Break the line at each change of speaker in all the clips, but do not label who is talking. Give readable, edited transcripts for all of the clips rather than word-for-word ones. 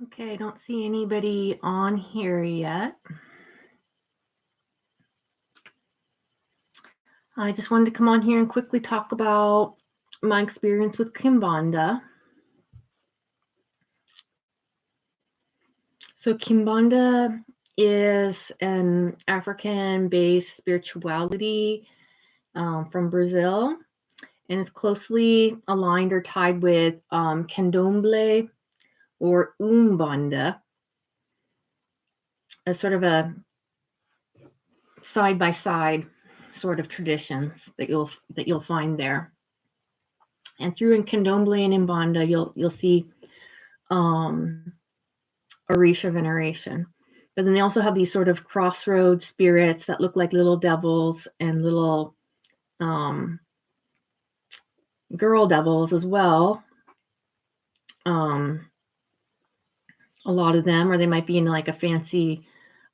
Okay, I don't see anybody on here yet. I just wanted to come on here and quickly talk about my experience with Kimbanda. So Kimbanda is an African-based spirituality from Brazil, and is closely aligned or tied with Candomblé or Umbanda, as sort of a side-by-side sort of traditions that you'll find there. And through in Candomblé and Umbanda, you'll see Orisha veneration. But then they also have these sort of crossroads spirits that look like little devils and little girl devils as well. A lot of them, or they might be in like a fancy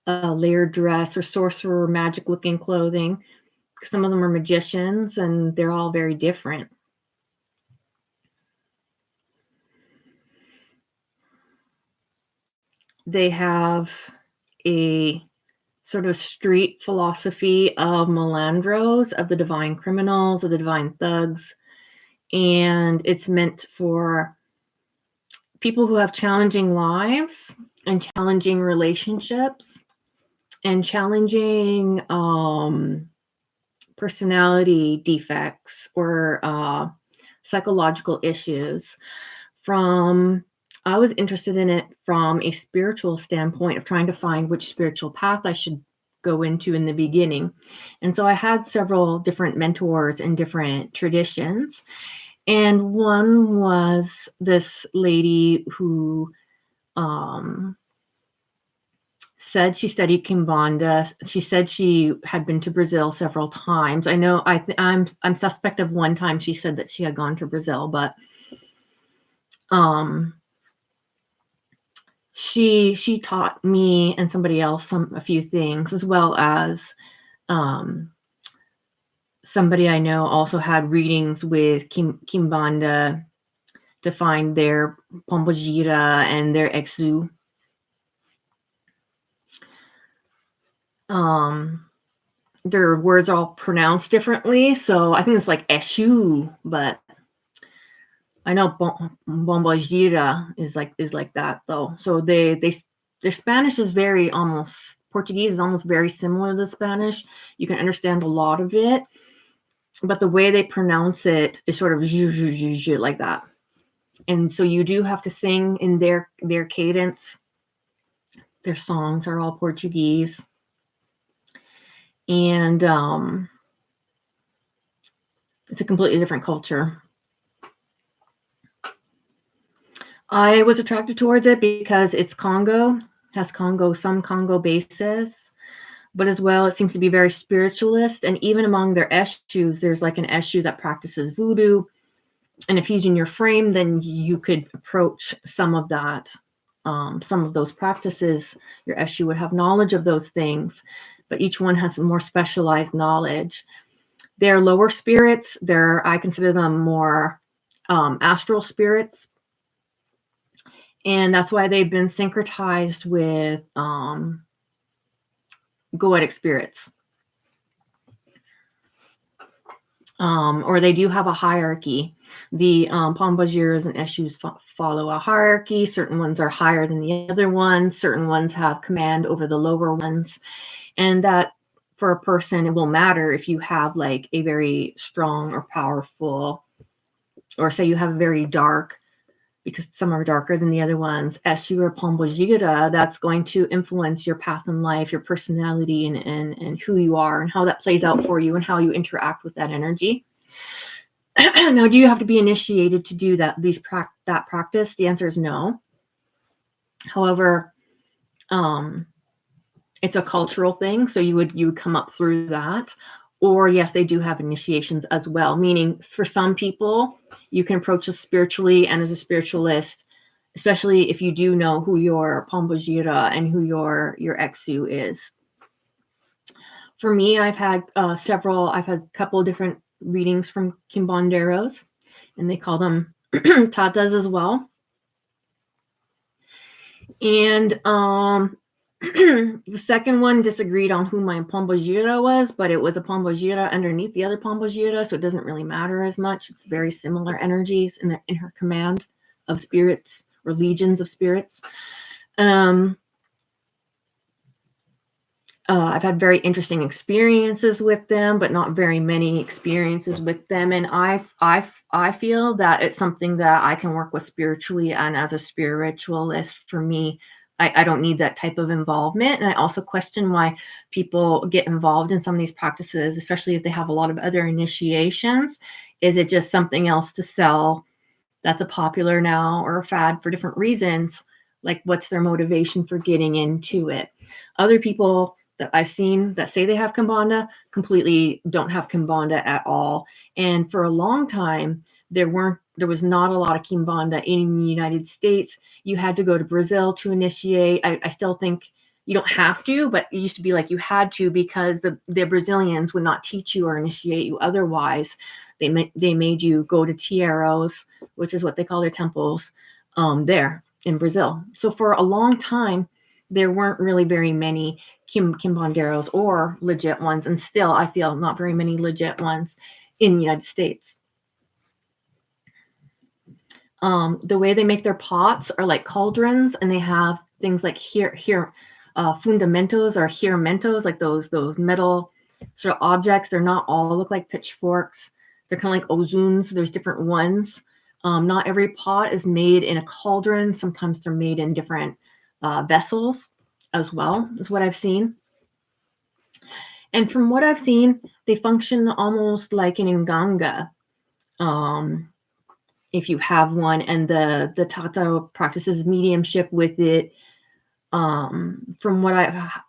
layered dress or sorcerer magic looking clothing. Some of them are magicians, and they're all very different. They have a sort of street philosophy of malandros, of the divine criminals, of the divine thugs. And it's meant for people who have challenging lives and challenging relationships and challenging personality defects or psychological issues. I was interested in it from a spiritual standpoint of trying to find which spiritual path I should go into in the beginning. And so I had several different mentors in different traditions. And one was this lady who said she studied Kimbanda. She said she had been to Brazil several times. I know I'm suspect of one time she said that she had gone to Brazil, but she taught me and somebody else a few things, as well as somebody I know also had readings with Kimbanda to find their pombogira and their exu. Their words are all pronounced differently, so I think it's like eshu, but I know bombogira is like that though. So their Spanish is Portuguese is almost very similar to Spanish. You can understand a lot of it, but the way they pronounce it is sort of like that. And so you do have to sing in their cadence. Their songs are all Portuguese. And it's a completely different culture. I was attracted towards it because it's has some Congo basis, but as well, it seems to be very spiritualist. And even among their eshus, there's like an eshu that practices voodoo. And if he's in your frame, then you could approach some of that, some of those practices. Your eshu would have knowledge of those things, but each one has more specialized knowledge. They're lower spirits. I consider them more astral spirits. And that's why they've been syncretized with goetic spirits. Or they do have a hierarchy. The pombogiras and eshus follow a hierarchy. Certain ones are higher than the other ones. Certain ones have command over the lower ones. And that, for a person, it will matter if you have like a very strong or powerful, or say you have a very dark, because some are darker than the other ones, eshu or pombogira, that's going to influence your path in life, your personality, and who you are, and how that plays out for you, and how you interact with that energy. Now, do you have to be initiated to do that practice? The answer is no. However, it's a cultural thing, so you would come up through that. Or yes, they do have initiations as well, meaning for some people, you can approach us spiritually and as a spiritualist, especially if you do know who your pombogira and who your exu is. For me, I've had a couple of different readings from Kimbanderos, and they call them tatas as well. And the second one disagreed on who my pombogira was, but it was a pombogira underneath the other pombogira, so it doesn't really matter as much. It's very similar energies in her command of spirits or legions of spirits. I've had very interesting experiences with them, but not very many experiences with them. And I feel that it's something that I can work with spiritually, and as a spiritualist, for me, I don't need that type of involvement. And I also question why people get involved in some of these practices, especially if they have a lot of other initiations. Is it just something else to sell that's a popular now or a fad for different reasons? Like, what's their motivation for getting into it? Other people that I've seen that say they have kimbanda completely don't have kimbanda at all. And for a long time, there was not a lot of kimbanda in the United States. You had to go to Brazil to initiate. I still think you don't have to, but it used to be like you had to, because the Brazilians would not teach you or initiate you otherwise. They made you go to tierros, which is what they call their temples, there in Brazil. So for a long time, there weren't really very many kimbanderos or legit ones, and still I feel not very many legit ones in the United States. The way they make their pots are like cauldrons, and they have things like fundamentos or giramentos, like those metal sort of objects. They're not all look like pitchforks. They're kind of like ozuns. There's different ones. Not every pot is made in a cauldron. Sometimes they're made in different vessels as well, is what I've seen. And from what I've seen, they function almost like an nganga. If you have one, and the Tata practices mediumship with it. From what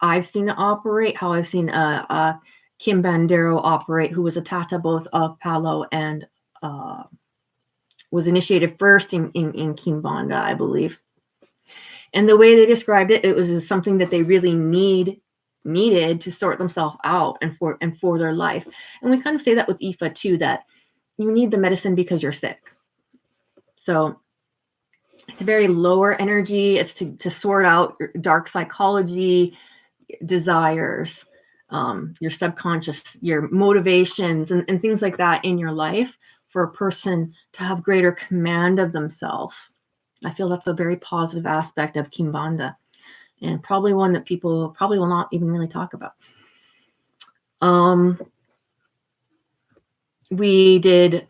I've seen it operate, how I've seen a kimbandero operate, who was a Tata both of Palo and was initiated first in Kimbanda, I believe. And the way they described it, it was something that they really needed to sort themselves out and for their life. And we kind of say that with Ifa too, that you need the medicine because you're sick. So it's a very lower energy. It's to sort out your dark psychology, desires, your subconscious, your motivations, and things like that in your life, for a person to have greater command of themselves. I feel that's a very positive aspect of Kimbanda, and probably one that people probably will not even really talk about. We did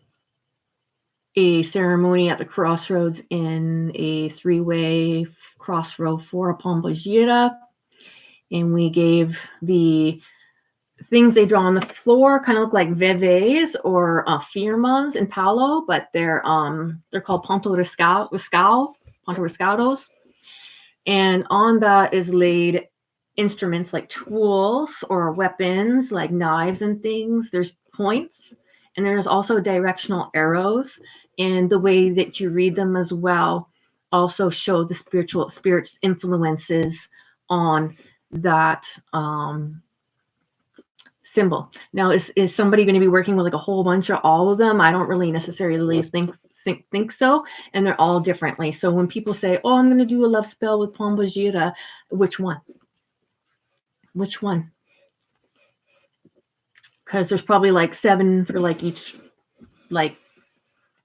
a ceremony at the crossroads in a 3-way crossroad for a pombogira, and we gave the things they draw on the floor, kind of look like veves or firmas in Palo, but they're called ponto riscados, and on that is laid instruments like tools or weapons like knives and things. There's points, and there's also directional arrows, and the way that you read them as well also show the spirit's influences on that symbol. Now, is somebody going to be working with like a whole bunch of all of them? I don't really necessarily think so, and they're all differently. So when people say, "Oh, I'm going to do a love spell with pombogira," which one? Because there's probably like 7 for like each like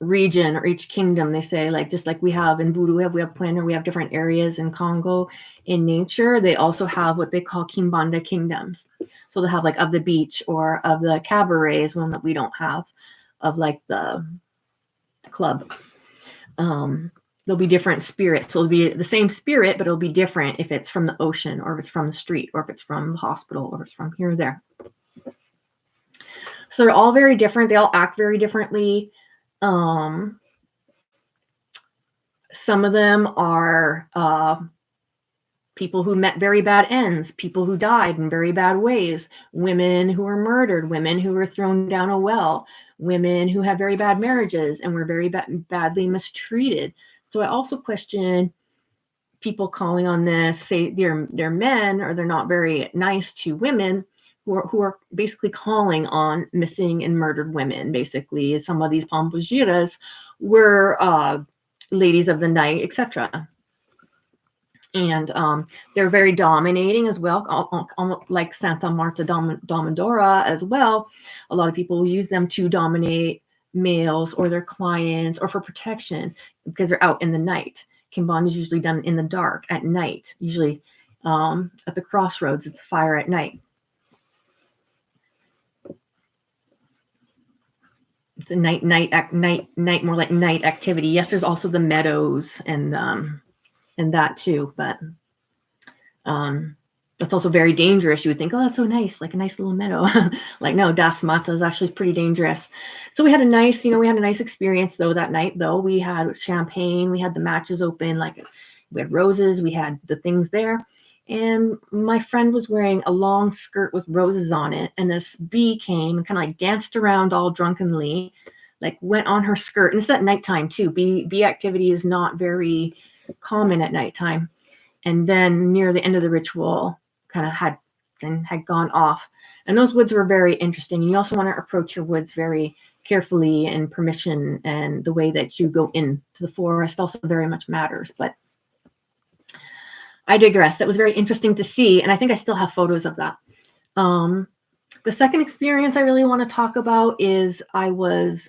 region or each kingdom. They say, like, just like we have in Voodoo, we have Planner, we have different areas in Congo in nature. They also have what they call kimbanda kingdoms. So they have like of the beach or of the cabaret is one that we don't have, of like the club. There'll be different spirits. So it'll be the same spirit, but it'll be different if it's from the ocean, or if it's from the street, or if it's from the hospital, or if it's from here or there. So they're all very different. They all act very differently. Some of them are people who met very bad ends, people who died in very bad ways, women who were murdered, women who were thrown down a well, women who had very bad marriages and were very badly mistreated. So I also question people calling on this, say they're men, or they're not very nice to women, who are basically calling on missing and murdered women. Basically, some of these pombogiras were ladies of the night, etc. And they're very dominating as well, almost like Santa Marta Domadora as well. A lot of people use them to dominate males or their clients or for protection because they're out in the night. Kimbanda is usually done in the dark at night, usually at the crossroads. It's fire at night. It's a night, more like night activity. Yes, there's also the meadows and that too, but that's also very dangerous. You would think, oh, that's so nice, like a nice little meadow. Like, no, Das Mata is actually pretty dangerous. So we had a nice, experience though that night. Though we had champagne, we had the matches open, like we had roses, we had the things there. And my friend was wearing a long skirt with roses on it, and this bee came and kind of like danced around all drunkenly, like went on her skirt. And it's at nighttime too. Bee activity is not very common at nighttime. And then near the end of the ritual, kind of had gone off. And those woods were very interesting. You also want to approach your woods very carefully, and permission and the way that you go into the forest also very much matters. But I digress. That was very interesting to see, and I think I still have photos of that. The second experience I really want to talk about is I was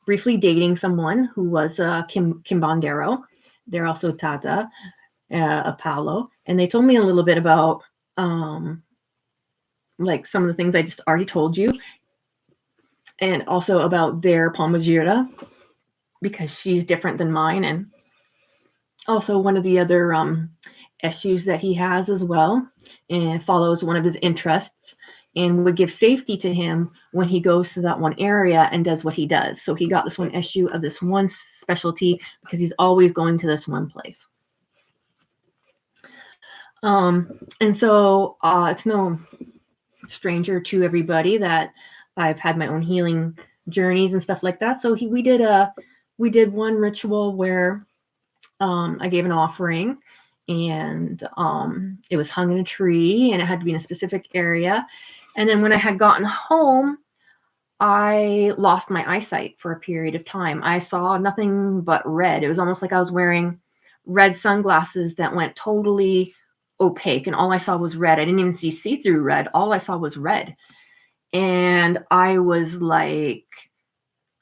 briefly dating someone who was a kimbandero. They're also Tata, a Palo, and they told me a little bit about like some of the things I just already told you, and also about their pombagira, because she's different than mine, and also one of the other issues that he has as well, and follows one of his interests, and would give safety to him when he goes to that one area and does what he does. So he got this one issue of this one specialty because he's always going to this one place. And so it's no stranger to everybody that I've had my own healing journeys and stuff like that. So we did one ritual where I gave an offering, and it was hung in a tree, and it had to be in a specific area. And then when I had gotten home, I lost my eyesight for a period of time. I saw nothing but red. It was almost like I was wearing red sunglasses that went totally opaque, and all I saw was red. I didn't even see see-through red. All I saw was red. And I was like,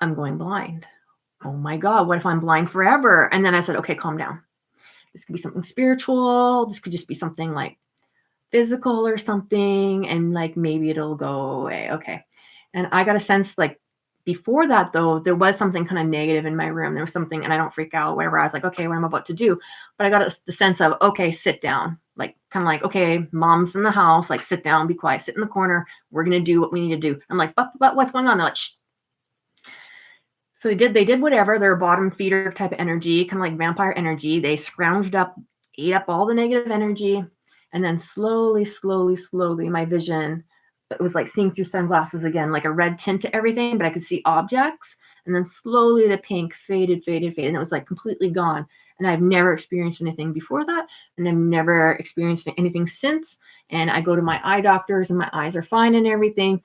I'm going blind. Oh my God, what if I'm blind forever? And then I said, okay, calm down. This could be something spiritual. This could just be something like physical or something. And like, maybe it'll go away. Okay. And I got a sense, like, before that though, there was something kind of negative in my room. There was something, and I don't freak out, whatever. I was like, okay, what am I about to do? But I got the sense of, okay, sit down. Like, kind of like, okay, mom's in the house, like, sit down, be quiet, sit in the corner. We're going to do what we need to do. I'm like, but what's going on? They're like, shh. So they did whatever, their bottom feeder type of energy, kind of like vampire energy. They scrounged up, ate up all the negative energy. And then slowly, my vision, it was like seeing through sunglasses again, like a red tint to everything, but I could see objects. And then slowly the pink faded. And it was like completely gone. And I've never experienced anything before that. And I've never experienced anything since. And I go to my eye doctors, and my eyes are fine and everything.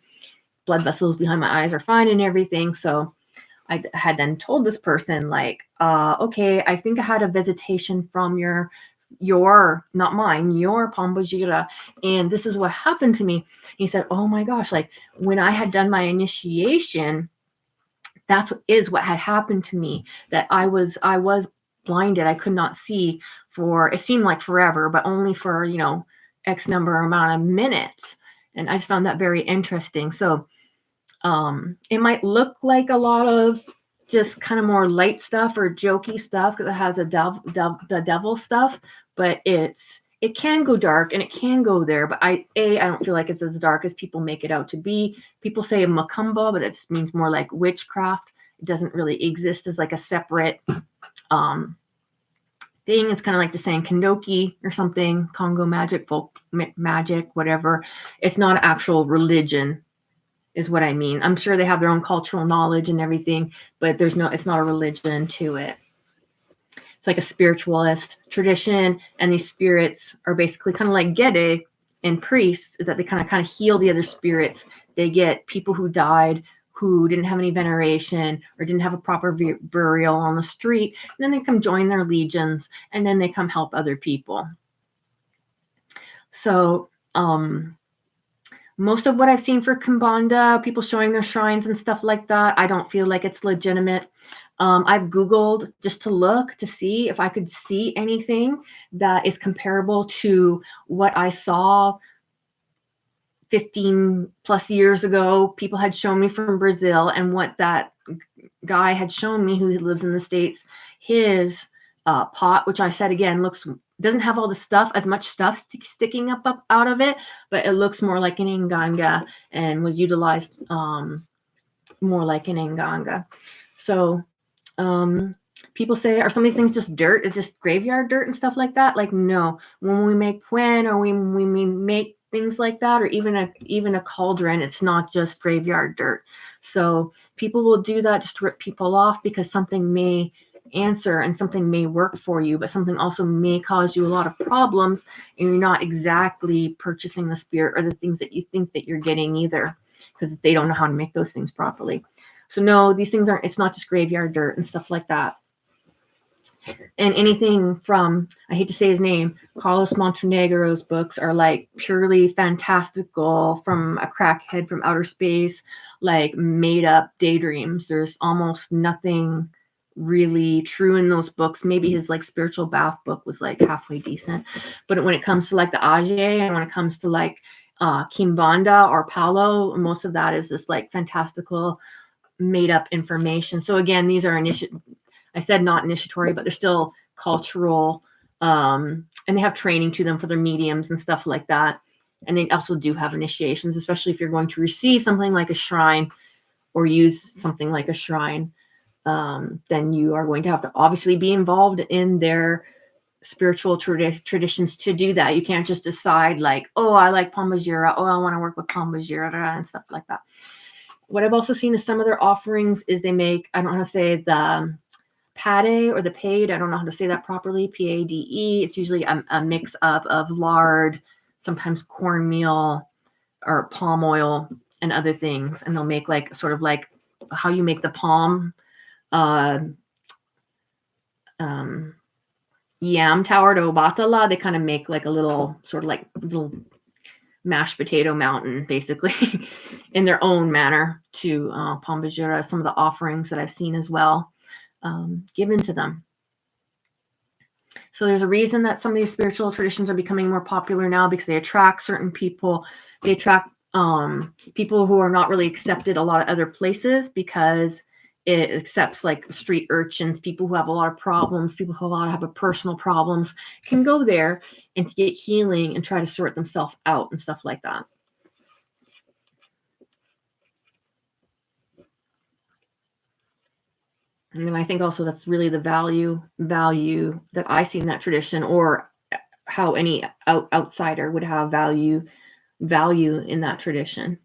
Blood vessels behind my eyes are fine and everything. So I had then told this person, like, okay, I think I had a visitation from your, not mine, your pombagira, and this is what happened to me. He said, oh my gosh, like, when I had done my initiation, is what had happened to me, that I was blinded. I could not see for, it seemed like forever, but only for, X number amount of minutes. And I just found that very interesting. So it might look like a lot of just kind of more light stuff or jokey stuff that has the devil stuff, but it can go dark, and it can go there. But I don't feel like it's as dark as people make it out to be. People say macumba, but it just means more like witchcraft. It doesn't really exist as like a separate thing. It's kind of like the saying Kandoki or something, Congo magic, folk magic, whatever. It's not actual religion, is what I mean. I'm sure they have their own cultural knowledge and everything, but it's not a religion to it. It's like a spiritualist tradition, and these spirits are basically kind of like Gede and priests, is that they kind of heal the other spirits. They get people who died, who didn't have any veneration or didn't have a proper burial on the street. And then they come join their legions, and then they come help other people. So most of what I've seen for Kimbanda, people showing their shrines and stuff like that, I don't feel like it's legitimate. I've Googled just to look to see if I could see anything that is comparable to what I saw 15 plus years ago. People had shown me from Brazil, and what that guy had shown me, who lives in the States, his pot, which I said again doesn't have all the stuff, as much stuff sticking up out of it, but it looks more like an nganga and was utilized more like an nganga. So people say, are some of these things just dirt? It's just graveyard dirt and stuff like that? Like, no. When we make puen, or we make things like that, or even a cauldron, it's not just graveyard dirt. So people will do that just to rip people off, because something may answer and something may work for you, but something also may cause you a lot of problems, and you're not exactly purchasing the spirit or the things that you think that you're getting either, because they don't know how to make those things properly. So no, these things it's not just graveyard dirt and stuff like that. And anything from, I hate to say his name, Carlos Montenegro's books are like purely fantastical, from a crackhead from outer space, like made up daydreams. There's almost nothing really true in those books. Maybe his like spiritual bath book was like halfway decent. But when it comes to like the Age, and when it comes to like Kimbanda or Palo, most of that is just like fantastical, made up information. So again, these are I said not initiatory, but they're still cultural, and they have training to them for their mediums and stuff like that. And they also do have initiations, especially if you're going to receive something like a shrine or use something like a shrine. Then you are going to have to obviously be involved in their spiritual traditions to do that. You can't just decide like, oh, I like Pambajira. Oh, I want to work with Pambajira and stuff like that. What I've also seen is some of their offerings is they make, I don't know how to say the pade or the paid. I don't know how to say that properly. Pade. It's usually a mix up of lard, sometimes cornmeal or palm oil and other things. And they'll make like sort of like how you make the palm yam tower to Obatala. They kind of make like a little sort of like little mashed potato mountain, basically, in their own manner to Pambajira. Some of the offerings that I've seen as well given to them. So there's a reason that some of these spiritual traditions are becoming more popular now, because they attract certain people. They attract people who are not really accepted a lot of other places, because it accepts like street urchins, people who have a lot of problems, people who have personal problems, can go there and to get healing and try to sort themselves out and stuff like that. And then I think also that's really the value that I see in that tradition, or how any outsider would have value in that tradition.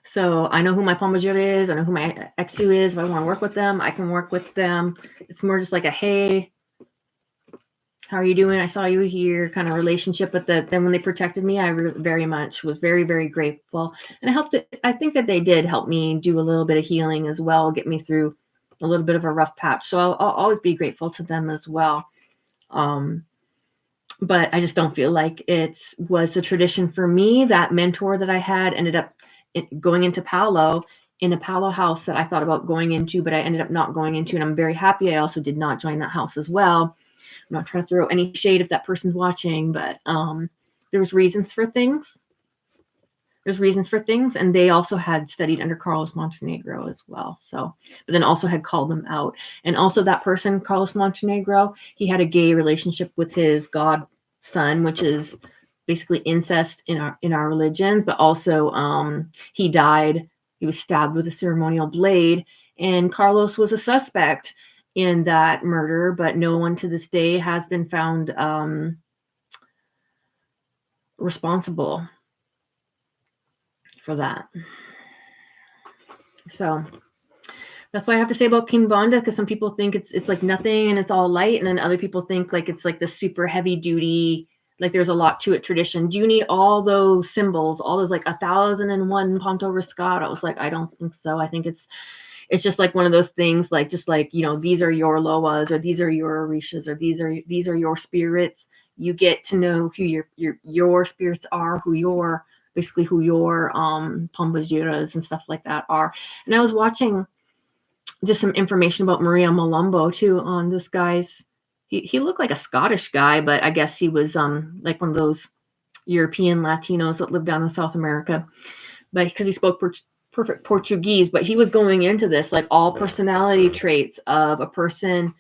So I know who my Pambajira is. I know who my Exu is. If I want to work with them, I can work with them. It's more just like a, hey, how are you doing? I saw you here kind of relationship. But then when they protected me, I very much was very, very grateful. And I think that they did help me do a little bit of healing as well, get me through a little bit of a rough patch. So I'll always be grateful to them as well. But I just don't feel like it was a tradition for me. That mentor that I had ended up going into Palo, in a Palo house that I thought about going into, but I ended up not going into. And I'm very happy I also did not join that house as well. I'm not trying to throw any shade if that person's watching, but there's reasons for things. And they also had studied under Carlos Montenegro as well. So, but then also had called them out. And also that person, Carlos Montenegro, he had a gay relationship with his godson, which is basically incest in our religions. But also he died. He was stabbed with a ceremonial blade, and Carlos was a suspect in that murder, but no one to this day has been found responsible for that. So that's what I have to say about Kimbanda, because some people think it's like nothing and it's all light, and then other people think like it's like the super heavy duty Like there's a lot to it tradition. Do you need all those symbols, all those like 1,001 Ponto Riscados? Like, I don't think so. I think it's just like one of those things, like just like, these are your loas, or these are your orishas, or these are your spirits. You get to know who your spirits are, who your pombagiras and stuff like that are. And I was watching just some information about Maria Malumbo too on this guy's. He looked like a Scottish guy, but I guess he was like one of those European Latinos that lived down in South America. But because he spoke perfect Portuguese, but he was going into this like all personality traits of a person,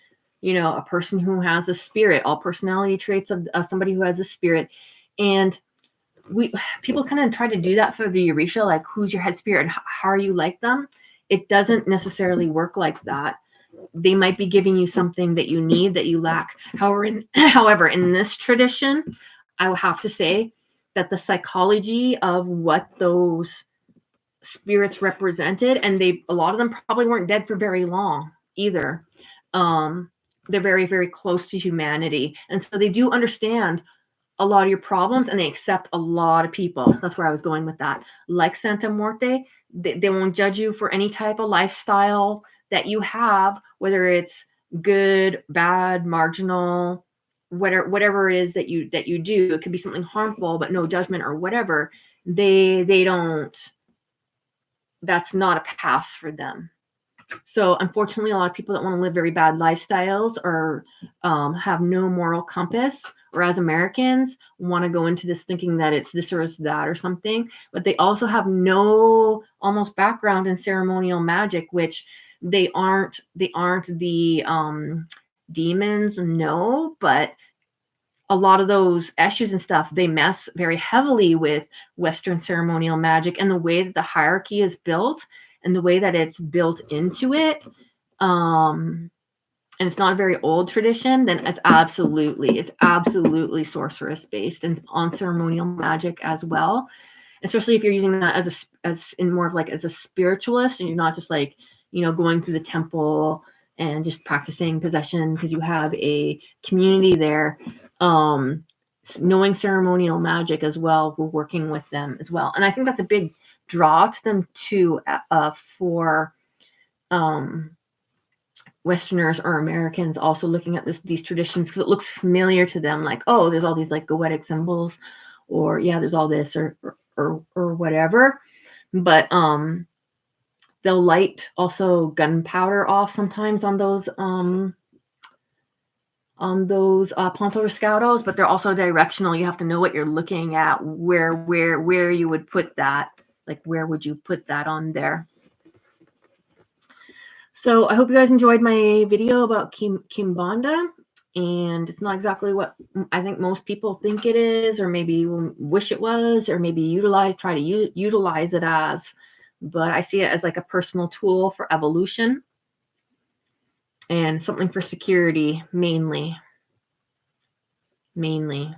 a person who has a spirit, all personality traits of somebody who has a spirit. And people kind of try to do that for the Orisha, like who's your head spirit and how are you like them. It doesn't necessarily work like that. They might be giving you something that you need that you lack. However, in this tradition, I will have to say that the psychology of what those spirits represented, and a lot of them probably weren't dead for very long either. They're very, very close to humanity. And so they do understand a lot of your problems, and they accept a lot of people. That's where I was going with that. Like Santa Muerte, they won't judge you for any type of lifestyle that you have, whether it's good, bad, marginal, whatever it is that you do. It could be something harmful, but no judgment or whatever. They don't. That's not a pass for them. So unfortunately, a lot of people that want to live very bad lifestyles or have no moral compass, or as Americans want to go into this thinking that it's this or it's that or something, but they also have no almost background in ceremonial magic, which they aren't the demons, no, but a lot of those issues and stuff, they mess very heavily with Western ceremonial magic and the way that the hierarchy is built and the way that it's built into it. And it's not a very old tradition, then it's absolutely sorceress based and on ceremonial magic as well. Especially if you're using that as a spiritualist, and you're not just like, going to the temple and just practicing possession because you have a community there. Knowing ceremonial magic as well, we're working with them as well. And I think that's a big draw to them too, for Westerners or Americans also looking at these traditions, because it looks familiar to them, like, oh, there's all these like goetic symbols, or yeah, there's all this or whatever. But they'll light also gunpowder off sometimes on those Ponto Riscados, but they're also directional. You have to know what you're looking at, where you would put that, like where would you put that on there. So I hope you guys enjoyed my video about Kimbanda, and it's not exactly what I think most people think it is, or maybe wish it was, or maybe try to utilize it as, but I see it as like a personal tool for evolution and something for security, mainly. Kind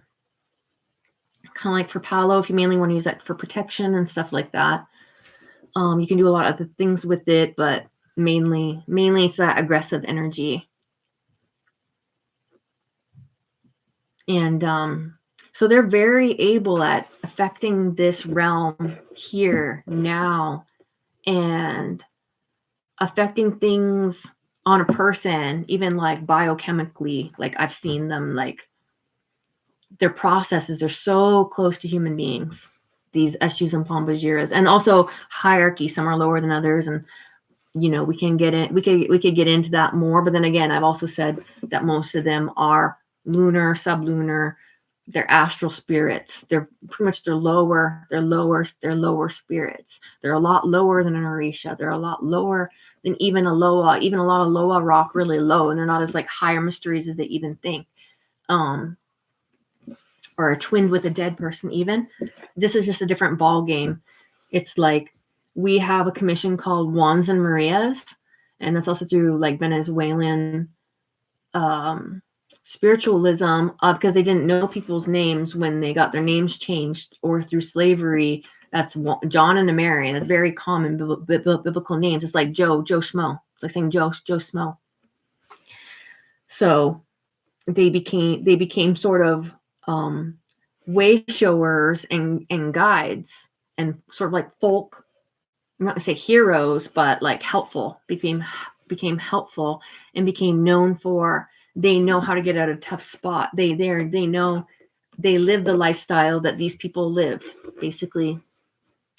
of like for Palo, if you mainly want to use that for protection and stuff like that. You can do a lot of other things with it, but mainly it's that aggressive energy. And so they're very able at affecting this realm here now and affecting things on a person, even like biochemically. Like I've seen them, like their processes are so close to human beings, these Eshus and Pombagiras, and also hierarchy. Some are lower than others, and we can get in. We could get into that more. But then again, I've also said that most of them are lunar, sublunar. They're astral spirits. They're pretty much lower spirits. They're a lot lower than an Orisha. They're a lot lower than even a Loa. Even a lot of Loa rock really low, and they're not as like higher mysteries as they even think. Or twinned with a dead person even. This is just a different ball game. It's like we have a commission called Juans and Marias, and that's also through like Venezuelan spiritualism, because they didn't know people's names when they got their names changed, or through slavery. That's John and a Mary, and it's very common biblical names. It's like Joe Schmo. It's like saying Joe Schmo. So they became sort of way showers and guides and sort of like folk, I'm not gonna say heroes, but like helpful, became helpful and became known for, they know how to get out of a tough spot. They know, they live the lifestyle that these people lived, basically.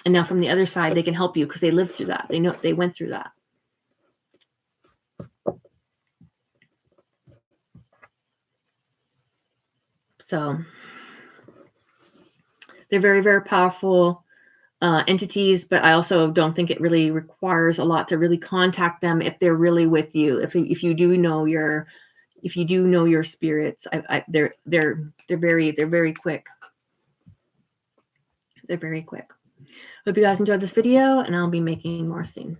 And now from the other side, they can help you because they lived through that. They know, they went through that. So they're very, very powerful entities, but I also don't think it really requires a lot to really contact them if they're really with you. If you do know your, if you do know your spirits, they're very quick. They're very quick. Hope you guys enjoyed this video, and I'll be making more soon.